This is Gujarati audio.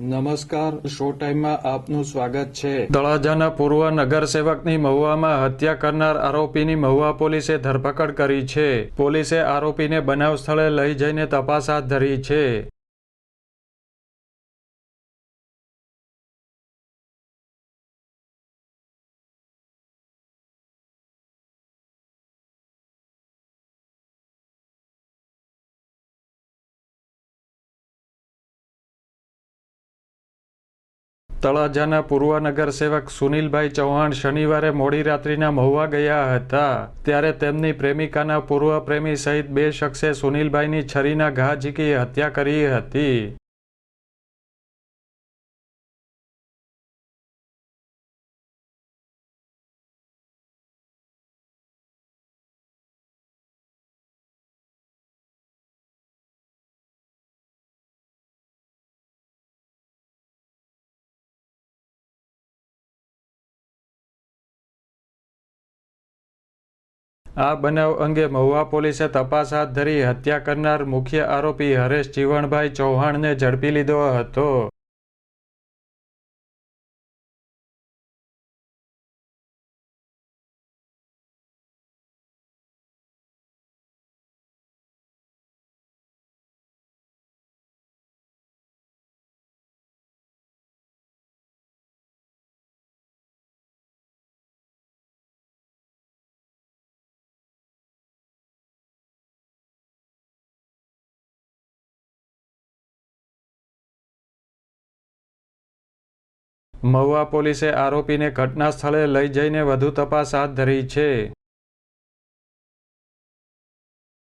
નમસ્કાર, શો ટાઈમમાં આપનું સ્વાગત છે। તળાજાના પૂર્વ નગરસેવકની મહુવામાં હત્યા કરનાર આરોપીની મહુવા પોલીસે ધરપકડ કરી છે। પોલીસે આરોપીને બનાવ સ્થળે લઈ જઈને તપાસ હાથ ધરી છે। તળાજાના પૂર્વ નગરસેવક સુનિલભાઈ ચૌહાણ શનિવારે મોડી રાત્રિના મહુવા ગયા હતા। ત્યારે તેમની પ્રેમિકાના પૂર્વ પ્રેમી સહિત બે શખ્સે સુનિલભાઈની છરીના ઘા ઝીકી હત્યા કરી હતી। આ બનાવ અંગે મહુવા પોલીસે તપાસ હાથ ધરી હત્યા કરનાર મુખ્ય આરોપી હરેશ જીવણભાઈ ચૌહાણને ઝડપી લીધો હતો। મહુવા પોલીસે આરોપીને ઘટના સ્થળે લઈ જઈને વધુ તપાસ હાથ ધરી છે।